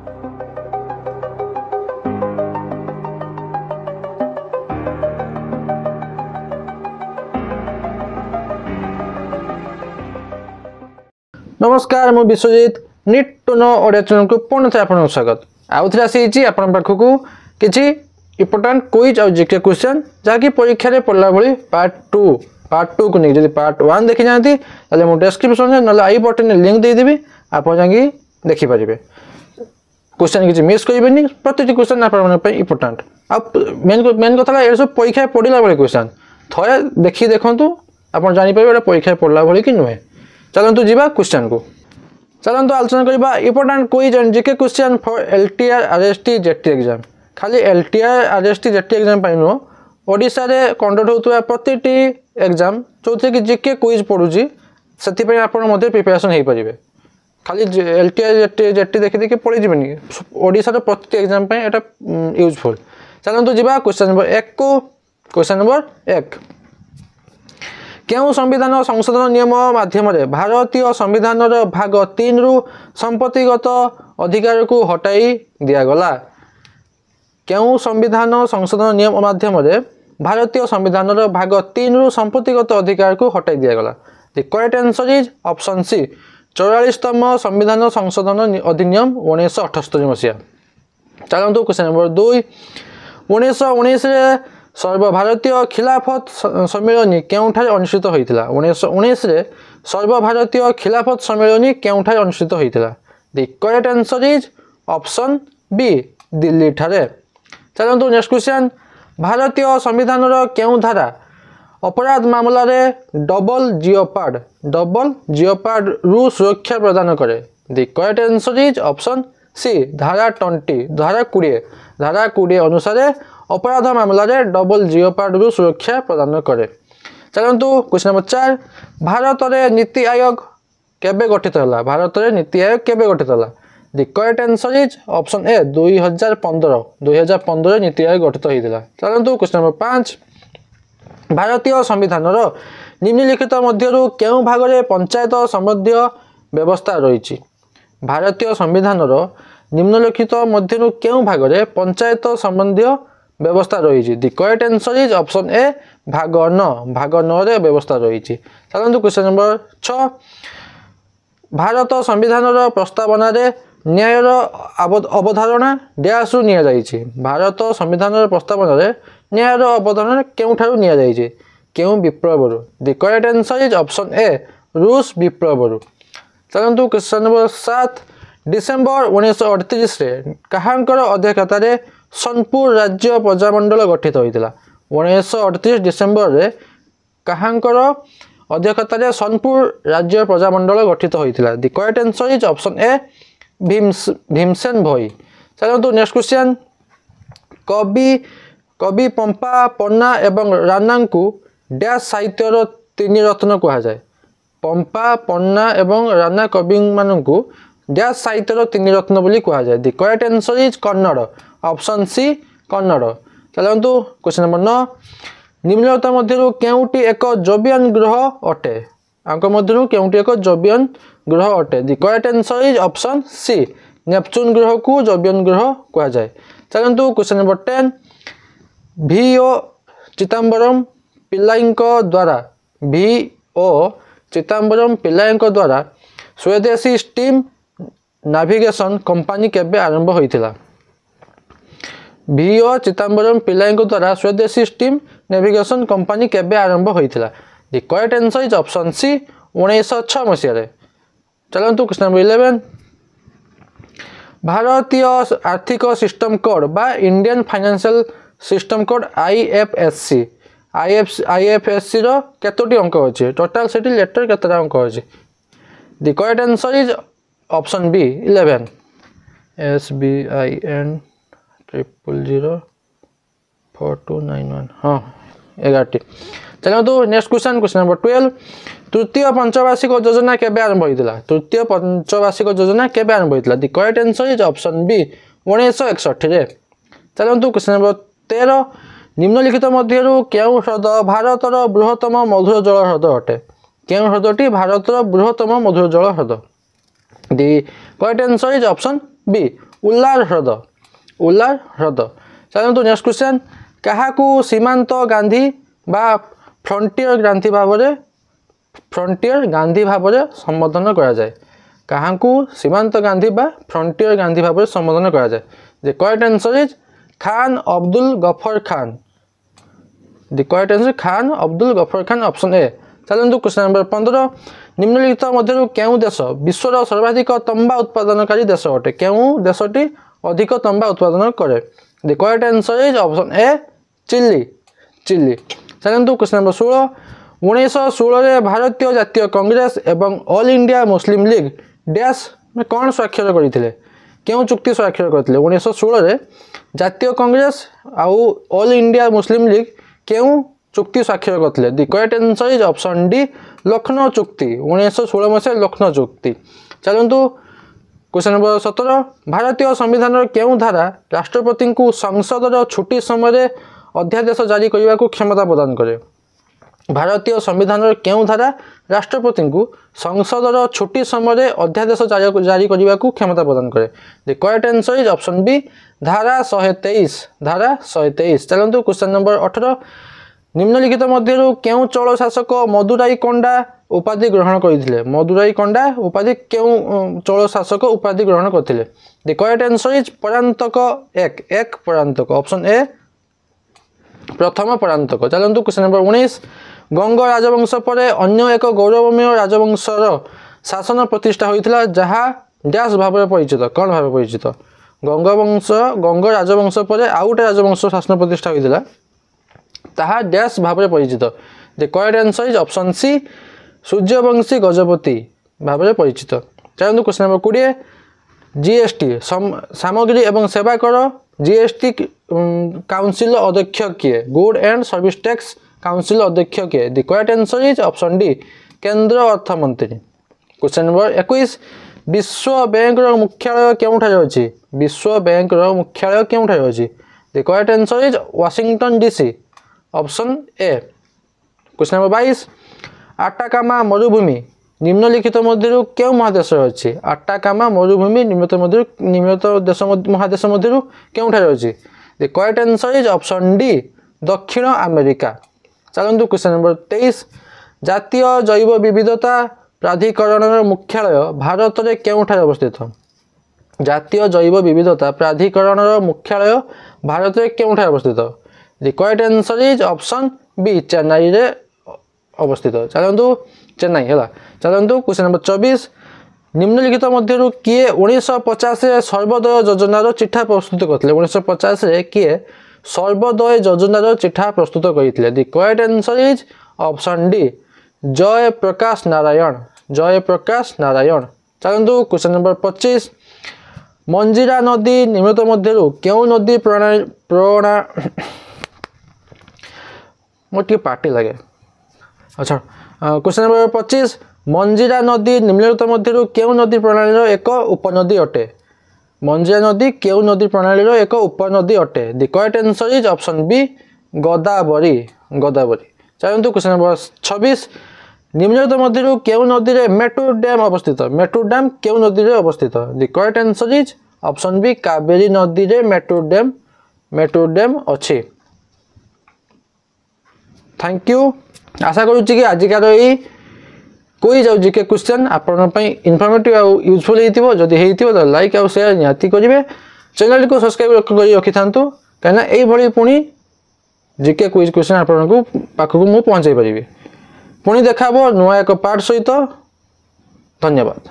नमस्कार मु Biswajit need to know Odia channel को पुनः थे आपन स्वागत आउ थे आसी आपन पाखक किछि इंपोर्टेंट क्विज और जीके क्वेश्चन जाकि परीक्षा रे पढ़ला भली पार्ट 2 को नहीं जदि पार्ट 1 देखि जानती ताले मु डिस्क्रिप्शन रे नले आई बटन रे लिंक दे देबी आपन जांगी देखि परिबे क्वेश्चन किछि मिस करिबेनी प्रत्येक क्वेश्चन आपन मन पे इंपोर्टेंट अब मेन कथा ए सब परीक्षा पढ़िला भली क्वेश्चन थरे देखि देखंतु आपन जानि परिबे परीक्षा पढ़ला भली कि नुहे चलतु जीवा क्वेश्चन को चलतु आलोचना करबा important quiz and GK question for LTR RST jetty exam खाली एलटीआर आरएसटी जेटी एग्जाम पाइ नो ओडिसा रे कंडक्ट होतुवा प्रतिटी एग्जाम जोथे कि जीके क्विज पढुची सेति पय आपण मध्ये प्रिपरेशन हेइ परिबे खाली एलटीआर जेटी देखि देखि पढि जिबेनी ओडिसा रे प्रतिटी एग्जाम पय एटा यूजफुल चलतु जीवा क्वेश्चन नंबर 1 को क्वेश्चन नंबर 1 केउ संविधान संशोधन नियम माध्यम भारतीय संविधान भाग 3 रु संपत्तिगत अधिकार को हटाई दिया गला केउ संविधान संशोधन नियम माध्यम भारतीय संविधान भाग 3 रु संपत्तिगत अधिकार को हटाई दिया गला the correct answer is option C 44तम संविधान संशोधन अधिनियम 1978 मसिया चलंतु क्वेश्चन नंबर 2 1919 रे सर्वभारतीय खिलाफत सम्मेलनी केउठारे अनुष्ठित होइतिला 1919 रे सर्वभारतीय खिलाफत सम्मेलनी केउठारे अनुष्ठित होइतिला the correct answer is option B Delhi ठारे चलंतु नेक्स्ट क्वेश्चन भारतीय संविधान रो केउ धारा अपराध मामला रे डबल जियोपार्ड रु सुरक्षा प्रदान करे the correct answer is option C धारा 20 अनुसार अपराध मामला रे डबल जियोपार्ड रु सुरक्षा प्रदान करे चलंतु क्वेश्चन नंबर 4 भारत रे नीति आयोग केबे गठित होला the correct answer is option ए 2015 नीति आयोग गठित होइतिला चलंतु क्वेश्चन नंबर 5 भारतीय संविधान रो निम्नलिखित मध्यरु केउ भाग रे पंचायत संबंधी व्यवस्था रहिछि भारतीय संविधान रो निम्नलिखित मध्यरु केउ भाग रे पंचायत संबंधी व्यवस्था रही the correct answer is option ए भाग 9 रे व्यवस्था रही चलंतु क्वेश्चन नंबर 6 भारत संविधान रो प्रस्तावना रे न्याय रो अवधारणा डैश रु निया जाईछि भारत संविधान रो प्रस्तावना रे न्याय रो अवधारणा केउठारु निया जाईछि केउ विप्लव रु the correct answer is option ए रूस विप्लव रु चलंतु क्वेश्चन नंबर 7 डिसेंबर 1938 रे काहांकर अध्यक्षता रे सोनपुर राज्य प्रजामंडल गठित होइतिला 1938 डिसेंबर रे काहांकर अध्यक्षता रे सोनपुर राज्य प्रजामंडल गठित होइतिला the correct answer is option A Bhimsen Bhoi चलंतु नेक्स्ट क्वेश्चन कवि पंपा पन्ना एवं राणा को डैश साहित्य रो तीन रत्न कहा जाए पंपा पन्ना एवं राणा कवि मानकु डैश साहित्य रो तीन रत्न बोली कहा जाए the correct answer is Kannada option C Kannada चलंतु क्वेश्चन नंबर 9 निम्नलिखित मध्यरु केउटी एक जोबियन ग्रह अटे आंक मध्यरु केउटी एक जोबियन ग्रह अटे the correct answer is option C Neptune ग्रह को जोबियन ग्रह कहा जाए चलंतु क्वेश्चन नंबर 10 वीओ चिदंबरम पिल्लाईଙ୍କ द्वारा स्वदेशी स्टीम नेविगेशन कंपनी केबे आरंभ होइतिला वीओ चिदंबरम पिल्लाईଙ୍କ द्वारा स्वदेशी स्टीम नेविगेशन कंपनी केबे आरंभ होइतिला the correct answer is option C 1906 मसिया रे चलंतु क्वेश्चन नंबर 11 भारतीय आर्थिक सिस्टम कोड बा Indian financial system code IFSC रो केतोटी अंक अछि टोटल सेटी लेटर केतरा अंक अछि the correct answer is option B 11 SBIN 0004291 हाँ 11 चलो तो नेक्स्ट क्वेश्चन नंबर 12 तृतीय पंचवार्षिक योजना केबे आरंभ होइतिला तृतीय पंचवार्षिक योजना केबे आरंभ होइतिला the correct answer is option B 1961 रे चलो तो क्वेश्चन नंबर 13 निम्नलिखित मध्यरु केउ हृद भारतर बृहत्तम मधुर जल हृद अटे केउ हृदटी भारतर बृहत्तम मधुर जल हृद the correct answer is option B Wular ह्रद उल्लार ह्रद। चलतु नेक्स्ट क्वेश्चन काहाकू सीमांत गांधी बा फ्रंटियर गांधी भाव संबोधन करा जाए काहाकू सीमांत गांधी बा फ्रंटियर गांधी भाव संबोधन करा जाए। The correct answer is Khan Abdul Gruffudd Khan. The correct answer Khan Abdul Gruffudd Khan option A. चलतु क्वेश्चन नंबर 15 निम्नलिखित मध्य केउं देश विश्वर सर्वाधिक तंबा उत्पादनकारी देश अटे केउं देशटी अधिक तंबा उत्पादन करे। The correct answer is option A Chile Chile. चलतु क्वेश्चन नंबर 16 1916 भारतीय जातीय कांग्रेस एवं All India Muslim League dash में कौन स्वाक्षर करते क्यों चुक्ति स्वाक्षर करते 1916 जातीय कांग्रेस आउ ऑल इंडिया मुस्लिम लीग क्यों चुक्ति स्वाक्षर करते। The correct answer is option D Lucknow चुक्ति 1916 मसीहा लखनऊ चुक्ति। चलतु क्वेश्चन नंबर 17 भारतीय संविधान केउं धारा राष्ट्रपति को संसदर छुट्टी समय अध्यादेश जारी करने को क्षमता प्रदान करे। भारतीय संविधान केउं धारा राष्ट्रपति को संसदर छुट्टी समय अध्यादेश जारी करने को क्षमता प्रदान करे। The correct answer is option B धारा 123 धारा 123। चलतु क्वेश्चन नंबर 18 निम्नलिखित मध्य केउं चोल शासक मदुराई कोंडा उपाधि ग्रहण करते मदुराई कोंडा उपाधि केउं चोल शासक उपाधि ग्रहण करते। The correct answer is Parantaka एक परांतक ऑप्शन ए प्रथम परांतक। चलतु क्वेश्चन नंबर 19 गंग राजवंश पर अन्य एक गौरवमय राजवंशर शासन प्रतिष्ठा होता जहाँ डैश भाव परिचित कौन भाव परिचित गंग राजवंश पर आउ गोटे राजवंश शासन प्रतिष्ठा होता ताहा डैश भाव परिचित। The correct answer is option C Suryavanshi Gajapati भाव परिचित। चलतु क्वेश्चन नंबर 20 जीएसटी सामग्री एवं सेवा कर जीएसटी काउंसिल अध्यक्ष किए good and service tax council अध्यक्ष किए। The correct answer is option D केंद्र अर्थमंत्री। क्वेश्चन नंबर 21 विश्व बैंक मुख्यालय केउठारे अछि विश्व बैंक मुख्यालय केउठारे अछि। The correct answer is Washington DC option A. Question number 22 Atacama मरुभूमि निम्नलिखित मध्य क्यों महादेश अच्छी आटाकामा मरुभूमि निम्नलिखित देश महादेश मध्य केउठारे अछि। The correct answer is option D दक्षिण अमेरिका। चलतु क्वेश्चन नंबर 23 जातीय जैव विविधता प्राधिकरण मुख्यालय भारत में केउठारे अवस्थित जातीय जैव विविधता प्राधिकरण मुख्यालय भारत में केउठारे अवस्थित। The correct answer is option B Chennai रे अवस्थित। चलतु चेन्नई है। चलतु क्वेश्चन नंबर 24 निम्नलिखित मध्य किए 1950 सर्वोदय योजनार चिठा प्रस्तुत करते 1950 किए सर्वोदय योजनार चिठा प्रस्तुत करते। The correct answer is option D जय प्रकाश नारायण जय प्रकाश नारायण। चलतु क्वेश्चन नंबर 25 मंजीरा नदी निम्नलिखित मध्य क्यों नदी प्रणा मोटे पार्टी लगे। अच्छा क्वेश्चन नंबर 25 मंजीरा नदी निम्नलिखित मध्य क्यों नदी प्रणाली एक उपनदी अटे मंजीरा नदी क्यों नदी प्रणाली एक उपनदी अटे। The correct answer is option B Godavari Godavari. चलतु क्वेश्चन नंबर 26 निम्नलिखित मध्य क्यों नदी रे मेटूर डैम अवस्थित मेटूर डैम क्यों नदी रे अवस्थित। The correct answer is option B Kaveri नदी रे मेटूर डैम अच्छी। थैंक यू आशा करुच्ची कि आजिकार यही कोई जाऊ जीके क्वेश्चन आपण इनफॉर्मेटिव आउ यूजफुल होइतिबो जदि हेइतिबो तो लाइक आउ शेयर निहाती करिवे चैनल को सब्सक्राइब करि रखि थांतु कहना एई भली पुनी जीके क्विज क्वेश्चन आपण को पाखकु मु पहुंचाई परिबे पुनी देखाबो नुवा एक पार्ट सहित। धन्यवाद।